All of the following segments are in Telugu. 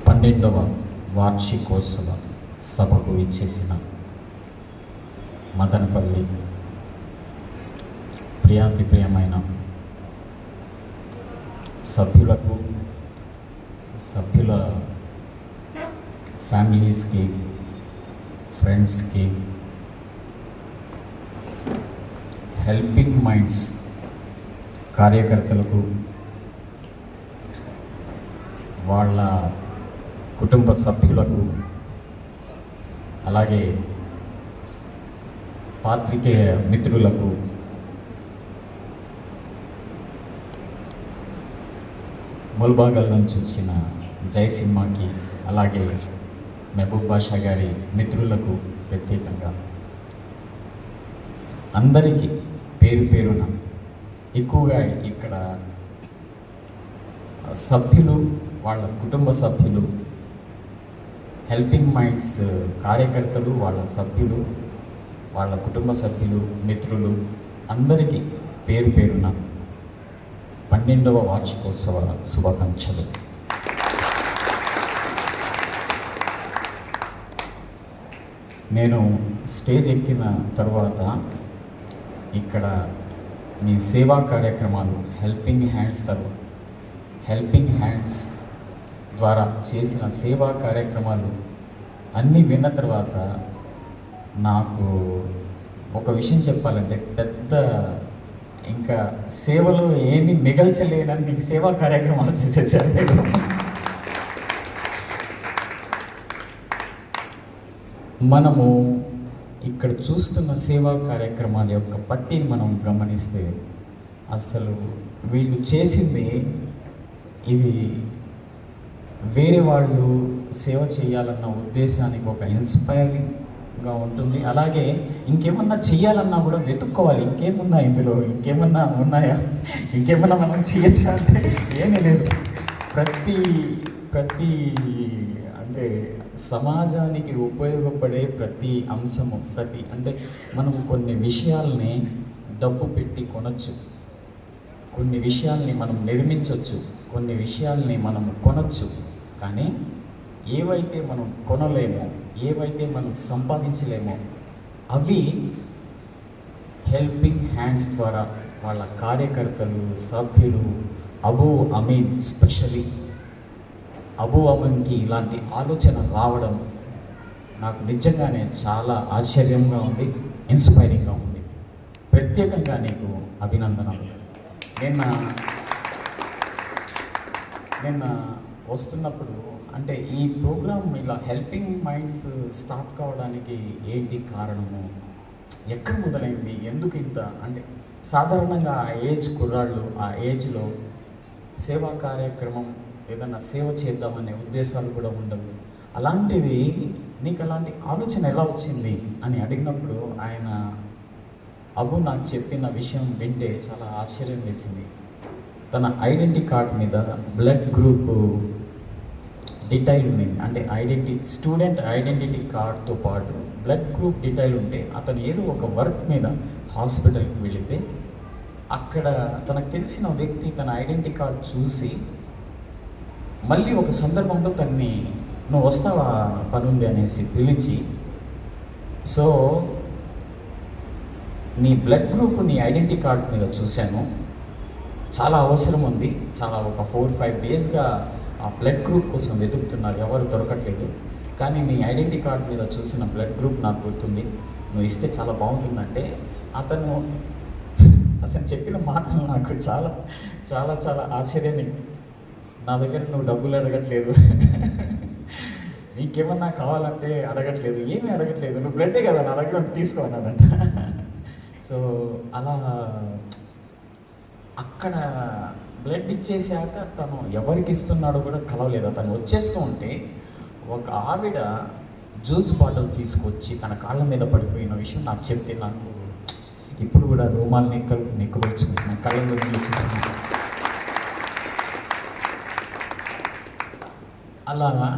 12వ వార్షికోత్సవ సభకు ఇచ్చేసిన మదనపల్లి ప్రియాతిప్రియమైన సభ్యులకు, సభ్యుల ఫ్యామిలీస్కి, ఫ్రెండ్స్కి, హెల్పింగ్ మైండ్స్ కార్యకర్తలకు, వాళ్ళ కుటుంబ సభ్యులకు, అలాగే పాత్రికేయ మిత్రులకు, ముల్బాగల్ నుంచి వచ్చిన జయసింహకి, అలాగే మహబూబ్ బాషా గారి మిత్రులకు ప్రత్యేకంగా అందరికీ పేరు పేరున, ఎక్కువగా ఇక్కడ సభ్యులు, వాళ్ళ కుటుంబ సభ్యులు, హెల్పింగ్ మైండ్స్ కార్యకర్తలు, వాళ్ళ సభ్యులు, వాళ్ళ కుటుంబ సభ్యులు, మిత్రులు అందరికీ పేరు పేరున 12వ వార్షికోత్సవ శుభాకాంక్షలు. నేను స్టేజ్ ఎక్కిన తర్వాత ఇక్కడ మీ సేవా కార్యక్రమాలు, హెల్పింగ్ హ్యాండ్స్ ద్వారా చేసిన సేవా కార్యక్రమాలు అన్నీ విన్న తర్వాత నాకు ఒక విషయం చెప్పాలంటే, పెద్ద ఇంకా సేవలో ఏమీ మిగల్చలేనని మీకు సేవా కార్యక్రమాలు చేసేసారు. మనము ఇక్కడ చూస్తున్న సేవా కార్యక్రమాల యొక్క పట్టిని మనం గమనిస్తే అసలు వీళ్ళు చేసింది ఇవి వేరే వాళ్ళు సేవ చేయాలన్న ఉద్దేశానికి ఒక ఇన్స్పైరింగ్గా ఉంటుంది. అలాగే ఇంకేమన్నా చెయ్యాలన్నా కూడా వెతుక్కోవాలి, ఇంకేమున్నా ఇందులో, ఇంకేమన్నా ఉన్నాయా, ఇంకేమన్నా మనం చేయొచ్చా అంటే ఏమీ లేదు. ప్రతి అంటే సమాజానికి ఉపయోగపడే ప్రతి అంశము, అంటే మనం కొన్ని విషయాల్ని డబ్బు పెట్టి కొనచ్చు, కొన్ని విషయాల్ని మనం నిర్మించవచ్చు, కొన్ని విషయాల్ని మనం కొనచ్చు. కానీ ఏవైతే మనం కొనలేమో, ఏవైతే మనం సంపాదించలేమో అవి హెల్పింగ్ హ్యాండ్స్ ద్వారా వాళ్ళ కార్యకర్తలు, సభ్యులు, అబూ అమీన్, స్పెషల్లీ అబూ అమీన్కి ఇలాంటి ఆలోచన రావడం నాకు నిజంగానే చాలా ఆశ్చర్యంగా ఉంది, ఇన్స్పైరింగ్గా ఉంది. ప్రత్యేకంగా నీకు అభినందనలు. నిన్న వస్తున్నప్పుడు అంటే ఈ ప్రోగ్రామ్ ఇలా హెల్పింగ్ మైండ్స్ స్టార్ట్ కావడానికి ఏంటి కారణము, ఎక్కడ మొదలైంది, ఎందుకు ఇంత అంటే సాధారణంగా ఆ ఏజ్ కుర్రాళ్ళు, ఆ ఏజ్లో సేవా కార్యక్రమం ఏదన్నా సేవ చేద్దామనే ఉద్దేశాలు కూడా ఉండవు. అలాంటిది నీకు అలాంటి ఆలోచన ఎలా వచ్చింది అని అడిగినప్పుడు ఆయన అబు నాకు చెప్పిన విషయం వింటే చాలా ఆశ్చర్యం వేసింది. తన ఐడెంటిటీ కార్డ్ మీద బ్లడ్ గ్రూప్ డీటెయిల్ ఉంది. అంటే స్టూడెంట్ ఐడెంటిటీ కార్డ్తో పాటు బ్లడ్ గ్రూప్ డీటెయిల్ ఉంటే అతను ఏదో ఒక వర్క్ మీద హాస్పిటల్కి వెళితే అక్కడ తనకు తెలిసిన వ్యక్తి తన ఐడెంటిటీ కార్డ్ చూసి మళ్ళీ ఒక సందర్భంలో తన్ని నువ్వు వస్తావా పని ఉంది అనేసి పిలిచి, సో నీ బ్లడ్ గ్రూప్ నీ ఐడెంటిటీ కార్డ్ మీద చూశాను, చాలా అవసరం ఉంది, చాలా ఒక 4-5 డేస్గా ఆ బ్లడ్ గ్రూప్ కోసం వెతుకుతున్నారు, ఎవరు దొరకట్లేదు, కానీ నీ ఐడెంటిటీ కార్డ్ మీద చూసిన బ్లడ్ గ్రూప్ నాకు గుర్తుంది, నువ్వు ఇస్తే చాలా బాగుంటుందంటే అతను చెప్పిన మాటలు నాకు చాలా చాలా చాలా ఆశ్చర్యాన్ని. నా దగ్గర నువ్వు డబ్బులు అడగట్లేదు, నీకేమన్నా కావాలంటే అడగట్లేదు, ఏమీ అడగట్లేదు, నువ్వు బ్లడ్డే కదా నా దగ్గర తీసుకో అన్నాడంట. సో అలా అక్కడ బ్లడ్ ఇచ్చేసాక తను ఎవరికి ఇస్తున్నాడో కూడా కలవలేదు. తను వచ్చేస్తూ ఉంటే ఒక ఆవిడ జ్యూస్ బాటిల్ తీసుకొచ్చి తన కాళ్ళ మీద పడిపోయిన విషయం నాకు చెప్తే నాకు ఇప్పుడు కూడా రోమాలు నిక్కబడుచుకుంటున్నాను, కళ్ళలో వచ్చేసింది. అలాగా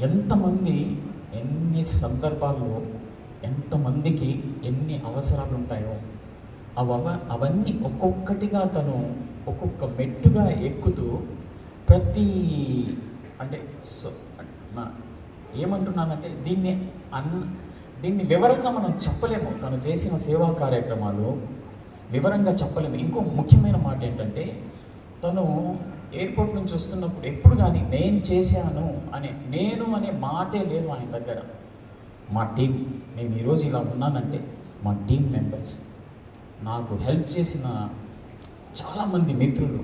ఎంతమంది ఎన్ని సందర్భాల్లో ఎంతమందికి ఎన్ని అవసరాలు ఉంటాయో అవన్నీ ఒక్కొక్కటిగా తను ఒక్కొక్క మెట్టుగా ఎక్కుతూ ప్రతి అంటే ఏమంటున్నానంటే దీన్ని వివరంగా మనం చెప్పలేము. తను చేసిన సేవా కార్యక్రమాలు వివరంగా చెప్పలేము. ఇంకో ముఖ్యమైన మాట ఏంటంటే, తను ఎయిర్పోర్ట్ నుంచి వస్తున్నప్పుడు ఎప్పుడు కానీ నేను చేశాను నేను అనే మాటే లేదు ఆయన దగ్గర. మా టీం, నేను ఈరోజు ఇలా ఉన్నానంటే మా టీం మెంబర్స్, నాకు హెల్ప్ చేసిన చాలామంది మిత్రులు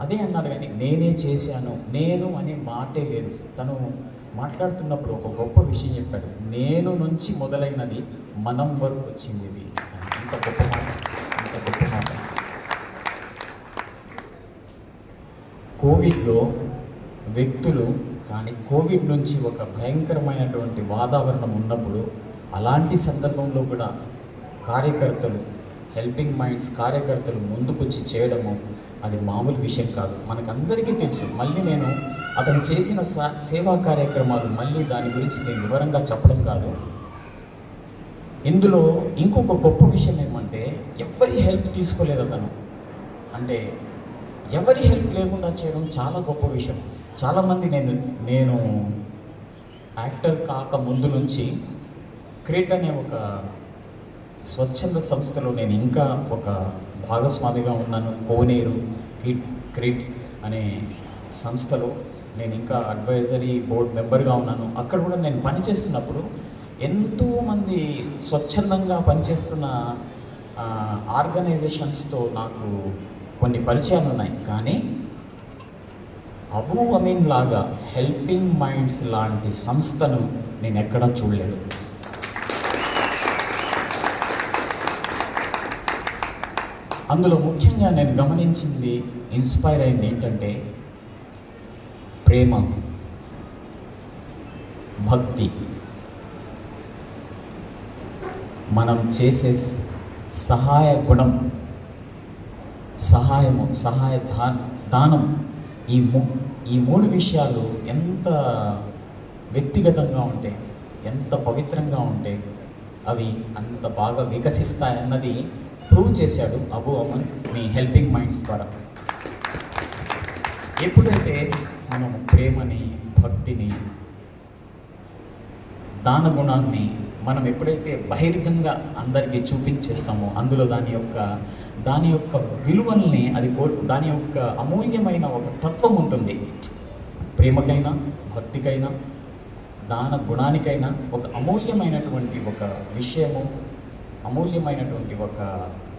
అదే అన్నాడు. కానీ నేనే చేశాను, నేను అనే మాటే లేదు. తను మాట్లాడుతున్నప్పుడు ఒక గొప్ప విషయం చెప్పాడు. నేను నుంచి మొదలైనది మనం వరకు వచ్చింది. ఇది ఇంత గొప్ప మాట, ఇంత గొప్ప మాట. కోవిడ్లో వ్యక్తులు కానీ కోవిడ్ నుంచి ఒక భయంకరమైనటువంటి వాతావరణం ఉన్నప్పుడు అలాంటి సందర్భంలో కూడా కార్యకర్తలు, హెల్పింగ్ మైండ్స్ కార్యకర్తలు ముందుకొచ్చి చేయడము అది మామూలు విషయం కాదు. మనకందరికీ తెలుసు. మళ్ళీ నేను అతను చేసిన సేవా కార్యక్రమాలు మళ్ళీ దాని గురించి నేను వివరంగా చెప్పడం కాదు. ఇందులో ఇంకొక గొప్ప విషయం ఏమంటే, ఎవరి హెల్ప్ తీసుకోలేదు అతను. అంటే ఎవరి హెల్ప్ లేకుండా చేయడం చాలా గొప్ప విషయం. చాలామంది నేను యాక్టర్ కాక ముందు నుంచి క్రియేట్ అనే ఒక స్వచ్ఛంద సంస్థలో నేను ఇంకా ఒక భాగస్వామిగా ఉన్నాను. కోనేరు క్రియేట్ అనే సంస్థలో నేను ఇంకా అడ్వైజరీ బోర్డ్ మెంబర్గా ఉన్నాను. అక్కడ కూడా నేను పనిచేస్తున్నప్పుడు ఎంతోమంది స్వచ్ఛందంగా పనిచేస్తున్న ఆర్గనైజేషన్స్తో నాకు కొన్ని పరిచయాలు ఉన్నాయి. కానీ అబూ అమీన్ లాగా హెల్పింగ్ మైండ్స్ లాంటి సంస్థను నేను ఎక్కడా చూడలేదు. అందులో ముఖ్యంగా నేను గమనించింది, ఇన్స్పైర్ అయింది ఏంటంటే ప్రేమ, భక్తి. మనం చేసే సహాయ గుణం, సహాయము, దానం, ఈ మూడు విషయాలు ఎంత వ్యక్తిగతంగా ఉంటే, ఎంత పవిత్రంగా ఉంటే అవి అంత బాగా వికసిస్తాయన్నది ప్రూవ్ చేశాడు అబూ అమన్ మీ హెల్పింగ్ మైండ్స్ ద్వారా. ఎప్పుడైతే మనం ప్రేమని, భక్తిని, దాన గుణాన్ని మనం ఎప్పుడైతే బహిర్గంగా అందరికీ చూపించేస్తామో, అందులో దాని యొక్క విలువల్ని అది దాని యొక్క అమూల్యమైన ఒక తత్వం ఉంటుంది. ప్రేమకైనా, భక్తికైనా, దాన గుణానికైనా ఒక అమూల్యమైనటువంటి ఒక విషయము, అమూల్యమైనటువంటి ఒక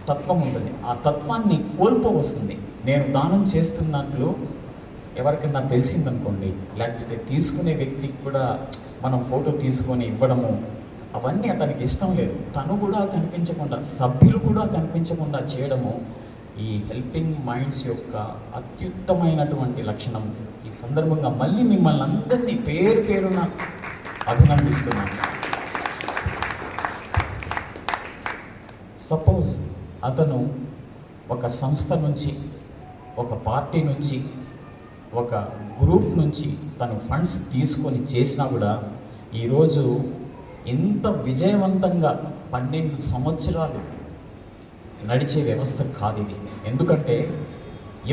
తత్వం ఉంటుంది. ఆ తత్వాన్ని కోల్పోవస్తుంది. నేను దానం చేస్తున్నట్లు ఎవరికన్నా తెలిసిందనుకోండి, లేకపోతే తీసుకునే వ్యక్తికి కూడా మనం ఫోటో తీసుకొని ఇవ్వడము, అవన్నీ అతనికి ఇష్టం లేదు. తను కూడా కనిపించకుండా, సభ్యులు కూడా కనిపించకుండా చేయడము ఈ హెల్పింగ్ మైండ్స్ యొక్క అత్యుత్తమైనటువంటి లక్షణం. ఈ సందర్భంగా మళ్ళీ మిమ్మల్ని అందరినీ పేరు పేరున అభినందిస్తున్నాను. సపోజ్ అతను ఒక సంస్థ నుంచి, ఒక పార్టీ నుంచి, ఒక గ్రూప్ నుంచి తను ఫండ్స్ తీసుకొని చేసినా కూడా ఈరోజు ఎంత విజయవంతంగా 12 సంవత్సరాలు నడిచే వ్యవస్థ కాదు ఇది. ఎందుకంటే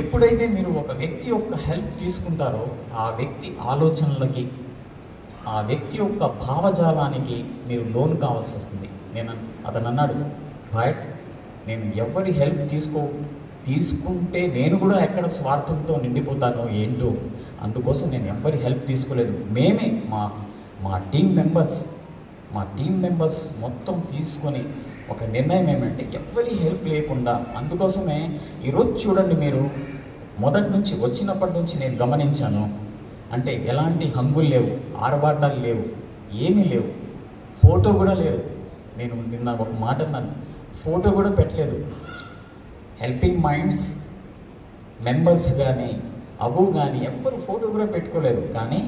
ఎప్పుడైతే మీరు ఒక వ్యక్తి యొక్క హెల్ప్ తీసుకుంటారో ఆ వ్యక్తి ఆలోచనలకి, ఆ వ్యక్తి యొక్క భావజాలానికి మీరు లోన్ కావాల్సి వస్తుంది. అతను అన్నాడు, భాయ్ నేను ఎవరి హెల్ప్ తీసుకుంటే నేను కూడా ఎక్కడ స్వార్థంతో నిండిపోతానో ఏంటో, అందుకోసం నేను ఎవరి హెల్ప్ తీసుకోలేదు. మేమే మా టీం మెంబర్స్ మొత్తం తీసుకొని ఒక నిర్ణయం ఏమంటే ఎవరి హెల్ప్ లేకుండా, అందుకోసమే ఈరోజు చూడండి, మీరు మొదటి నుంచి వచ్చినప్పటి నుంచి నేను గమనించాను. అంటే ఎలాంటి హంగులు లేవు, ఆర్భాటాలు లేవు, ఏమీ లేవు, ఫోటో కూడా లేదు. నేను నిన్న ఒక మాట అన్నాను, ఫోటో కూడా పెట్టలేదు. హెల్పింగ్ మైండ్స్ మెంబర్స్ కానీ, అబూ కానీ ఎవ్వరు ఫోటో కూడా పెట్టుకోలేదు. కానీ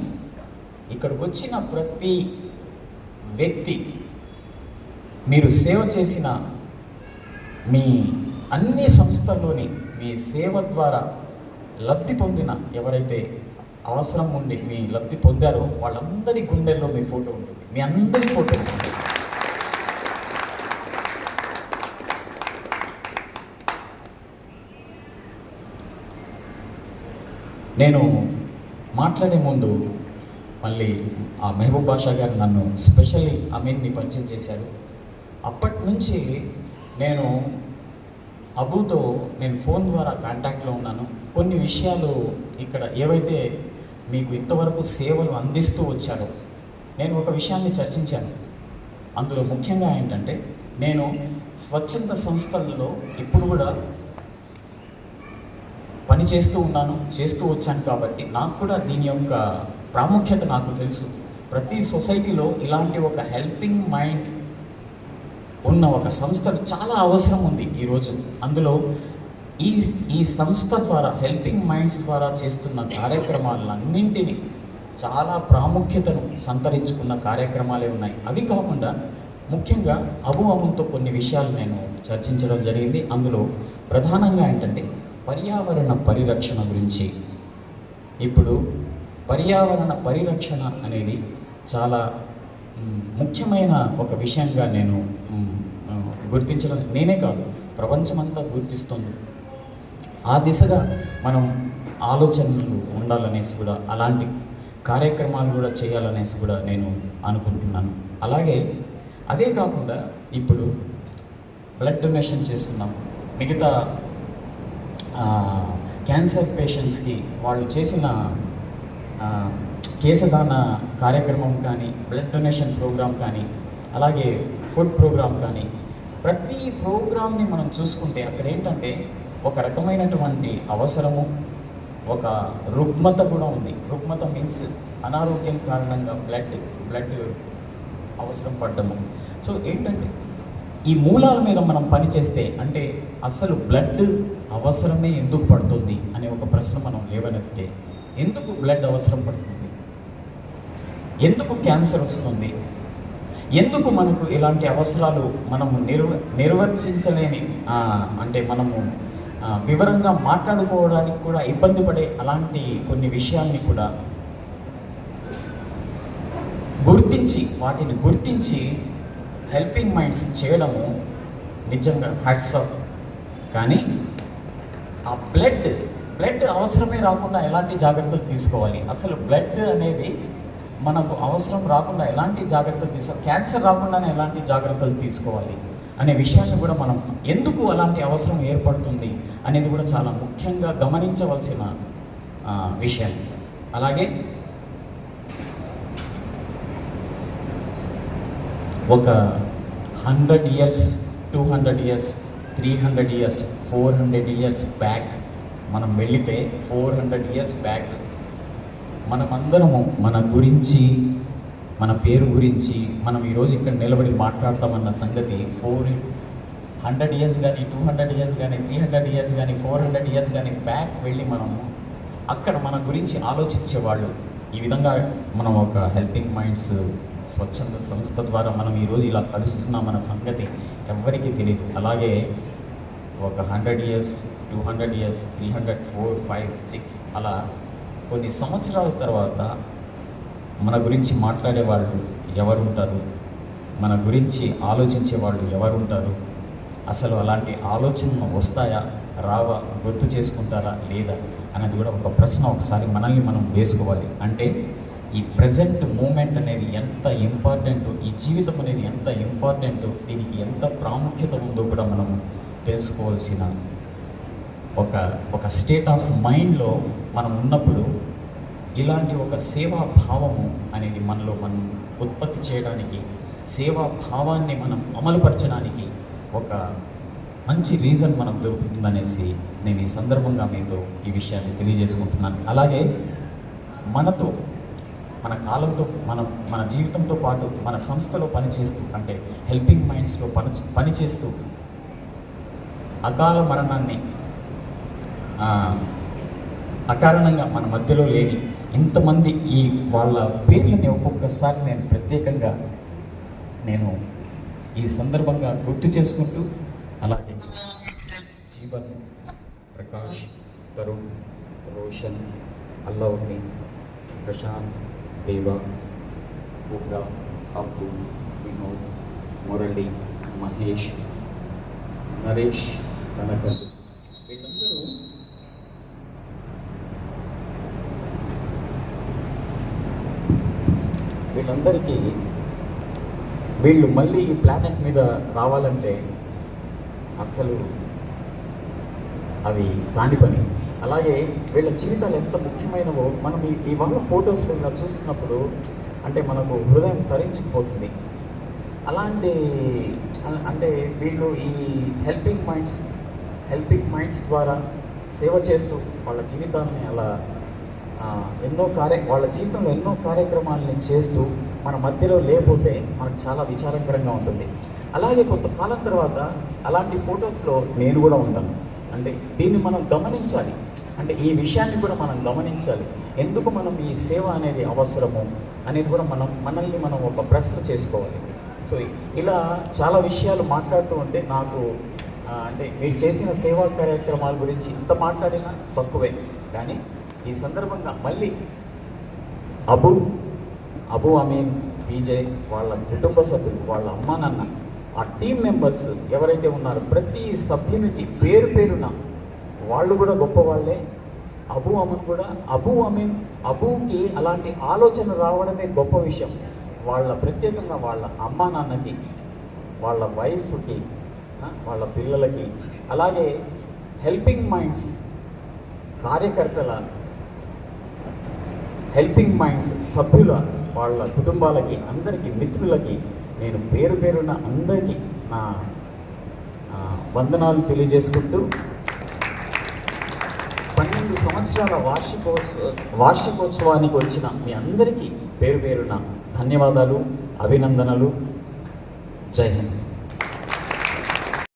ఇక్కడికి వచ్చిన ప్రతి వ్యక్తి, మీరు సేవ చేసిన మీ అన్ని సంస్థల్లోని మీ సేవ ద్వారా లబ్ధి పొందిన ఎవరైతే అవసరం ఉండి మీ లబ్ధి పొందారో వాళ్ళందరి గుండెల్లో మీ ఫోటో ఉంటుంది, మీ అందరి ఫోటో ఉంటుంది. నేను మాట్లాడే ముందు మళ్ళీ ఆ మెహబూబ్ బాషా గారు నన్ను స్పెషల్లీ అమీన్ని పరిచయం చేశారు. అప్పటి నుంచి నేను అబుతో నేను ఫోన్ ద్వారా కాంటాక్ట్లో ఉన్నాను. కొన్ని విషయాలు ఇక్కడ ఏవైతే మీకు ఇంతవరకు సేవలు అందిస్తూ వచ్చారో నేను ఒక విషయాన్ని చర్చించాను. అందులో ముఖ్యంగా ఏంటంటే, నేను స్వచ్ఛంద సంస్థలలో ఇప్పుడు కూడా పని చేస్తూ వచ్చాను కాబట్టి నాకు కూడా దీని యొక్క ప్రాముఖ్యత నాకు తెలుసు. ప్రతి సొసైటీలో ఇలాంటి ఒక హెల్పింగ్ మైండ్ ఉన్న ఒక సంస్థలు చాలా అవసరం ఉంది ఈరోజు. అందులో ఈ సంస్థ ద్వారా, హెల్పింగ్ మైండ్స్ ద్వారా చేస్తున్న కార్యక్రమాలన్నింటినీ చాలా ప్రాముఖ్యతను సంతరించుకున్న కార్యక్రమాలే ఉన్నాయి. అవి కాకుండా ముఖ్యంగా అబుతో కొన్ని విషయాలు నేను చర్చించడం జరిగింది. అందులో ప్రధానంగా ఏంటంటే పర్యావరణ పరిరక్షణ గురించి. ఇప్పుడు పర్యావరణ పరిరక్షణ అనేది చాలా ముఖ్యమైన ఒక విషయంగా నేను గుర్తించడం, నేనే కాదు ప్రపంచమంతా గుర్తిస్తుంది. ఆ దిశగా మనం ఆలోచనలు ఉండాలనేసి కూడా, అలాంటి కార్యక్రమాలు కూడా చేయాలనేసి కూడా నేను అనుకుంటున్నాను. అలాగే అదే కాకుండా ఇప్పుడు బ్లడ్ డొనేషన్ చేస్తున్నాం. మిగతా క్యాన్సర్ పేషెంట్స్కి వాళ్ళు చేసిన కేశదాన కార్యక్రమం కానీ, బ్లడ్ డొనేషన్ ప్రోగ్రాం కానీ, అలాగే ఫుడ్ ప్రోగ్రాం కానీ, ప్రతి ప్రోగ్రామ్ని మనం చూసుకుంటే అక్కడ ఏంటంటే ఒక రకమైనటువంటి అవసరము, ఒక రుగ్మత కూడా ఉంది. రుగ్మత మీన్స్ అనారోగ్యం కారణంగా బ్లడ్ అవసరం పడ్డము. సో ఏంటంటే ఈ మూలాల మీద మనం పనిచేస్తే, అంటే అసలు బ్లడ్ అవసరమే ఎందుకు పడుతుంది అనే ఒక ప్రశ్న మనం లేవనెత్తే, ఎందుకు బ్లడ్ అవసరం పడుతుంది, ఎందుకు క్యాన్సర్ వస్తుంది, ఎందుకు మనకు ఇలాంటి అవసరాలు మనము నిర్వర్తించలేని, అంటే మనము వివరంగా మాట్లాడుకోవడానికి కూడా ఇబ్బంది పడే అలాంటి కొన్ని విషయాల్ని కూడా వాటిని గుర్తించి హెల్పింగ్ మైండ్స్ చేయడము నిజంగా హ్యాట్స్ ఆఫ్. కానీ ఆ బ్లడ్ అవసరమే రాకుండా ఎలాంటి జాగ్రత్తలు తీసుకోవాలి, అసలు బ్లడ్ అనేది మనకు అవసరం రాకుండా ఎలాంటి జాగ్రత్తలు తీసుకోవాలి, క్యాన్సర్ రాకుండానే ఎలాంటి జాగ్రత్తలు తీసుకోవాలి అనే విషయాన్ని కూడా మనం, ఎందుకు అలాంటి అవసరం ఏర్పడుతుంది అనేది కూడా చాలా ముఖ్యంగా గమనించవలసిన విషయం. అలాగే ఒక 100 years, 200 years, 300 years, 400 years back మనం వెళితే, 400 years బ్యాక్ మనమందరము మన గురించి, మన పేరు గురించి మనం ఈరోజు ఇక్కడ నిలబడి మాట్లాడతామన్న సంగతి 400 years కానీ, 200 years కానీ, 300 years కానీ, 400 years కానీ బ్యాక్ వెళ్ళి మనము అక్కడ మన గురించి ఆలోచించేవాళ్ళు. ఈ విధంగా మనం ఒక హెల్పింగ్ మైండ్స్ స్వచ్ఛంద సంస్థ ద్వారా మనం ఈరోజు ఇలా కలుస్తున్నామన్న సంగతి ఎవ్వరికీ తెలియదు. అలాగే ఒక 100 years, 200 years, 300, 4, 5, 6 అలా కొన్ని సంవత్సరాల తర్వాత మన గురించి మాట్లాడేవాళ్ళు ఎవరుంటారు, మన గురించి ఆలోచించే వాళ్ళు ఎవరుంటారు, అసలు అలాంటి ఆలోచనలు వస్తాయా రావా, గుర్తు చేసుకుంటారా లేదా అనేది కూడా ఒక ప్రశ్న ఒకసారి మనల్ని మనం వేసుకోవాలి. అంటే ఈ ప్రజెంట్ మూమెంట్ అనేది ఎంత ఇంపార్టెంట్, ఈ జీవితం అనేది ఎంత ఇంపార్టెంట్, దీనికి ఎంత ప్రాముఖ్యత ఉందో కూడా మనం తెలుసుకోవాల్సిన ఒక స్టేట్ ఆఫ్ మైండ్లో మనం ఉన్నప్పుడు ఇలాంటి ఒక సేవా భావము అనేది మనలో మనం ఉత్పత్తి చేయడానికి, సేవా భావాన్ని మనం అమలుపరచడానికి ఒక మంచి రీజన్ మనకు దొరుకుతుందనేసి నేను ఈ సందర్భంగా మీతో ఈ విషయాన్ని తెలియజేసుకుంటున్నాను. అలాగే మనతో, మన కాలంతో, మన జీవితంతో పాటు మన సంస్థలో పనిచేస్తూ, అంటే హెల్పింగ్ మైండ్స్లో పనిచేస్తూ అకాల మరణాన్ని అకారణంగా మన మధ్యలో లేని ఇంతమంది ఈ వాళ్ళ పేర్లని ఒక్కొక్కసారి నేను ప్రత్యేకంగా ఈ సందర్భంగా గుర్తు చేసుకుంటూ, అలాగే జీవన్, ప్రకాష్, తరుణ్, రోషన్, అల్లావుద్దీన్, ప్రశాంత్, దేవ, బుబ్రా, అబ్బు, వినోద్, మురళి, మహేష్, నరేష్, కనకల్, వీళ్ళందరూ వీళ్ళందరికీ వీళ్ళు మళ్ళీ ఈ ప్లానెట్ మీద రావాలంటే అస్సలు అవి కాని పని. అలాగే వీళ్ళ జీవితాలు ఎంత ముఖ్యమైనవో మనం ఈ వాళ్ళ ఫొటోస్ ఇలా చూస్తున్నప్పుడు అంటే మనకు హృదయం తరించిపోతుంది. అలాంటి అంటే వీళ్ళు ఈ హెల్పింగ్ మైండ్స్ ద్వారా సేవ చేస్తూ వాళ్ళ జీవితాన్ని అలా వాళ్ళ జీవితంలో ఎన్నో కార్యక్రమాలని చేస్తూ మన మధ్యలో లేకపోతే మనకు చాలా విచారకరంగా ఉంటుంది. అలాగే కొంతకాలం తర్వాత అలాంటి ఫొటోస్లో నేను కూడా ఉంటాను. అంటే దీన్ని మనం గమనించాలి, అంటే ఈ విషయాన్ని కూడా మనం గమనించాలి. ఎందుకు మనం ఈ సేవ అనేది అవసరము అనేది కూడా మనల్ని మనం ఒక ప్రశ్న చేసుకోవాలి. సో ఇలా చాలా విషయాలు మాట్లాడుతూ ఉంటే నాకు అంటే మీరు చేసిన సేవా కార్యక్రమాల గురించి ఇంత మాట్లాడినా తక్కువే. కానీ ఈ సందర్భంగా మళ్ళీ అబు అమీన్, పీజే, వాళ్ళ కుటుంబ సభ్యులు, వాళ్ళ అమ్మా నాన్న, ఆ టీం మెంబర్స్ ఎవరైతే ఉన్నారో ప్రతి సభ్యునికి పేరు పేరున వాళ్ళు కూడా గొప్పవాళ్ళే. అబుకి అలాంటి ఆలోచన రావడమే గొప్ప విషయం. ప్రత్యేకంగా వాళ్ళ అమ్మా నాన్నకి, వాళ్ళ వైఫ్కి, వాళ్ళ పిల్లలకి, అలాగే హెల్పింగ్ మైండ్స్ కార్యకర్తల, హెల్పింగ్ మైండ్స్ సభ్యుల వాళ్ళ కుటుంబాలకి, అందరికీ, మిత్రులకి నేను పేరు పేరున అందరికీ నా వందనాలు తెలియజేసుకుంటూ 12 సంవత్సరాల వార్షికోత్సవానికి వచ్చిన మీ అందరికీ పేరు పేరున ధన్యవాదాలు, అభినందనలు. జై హింద్.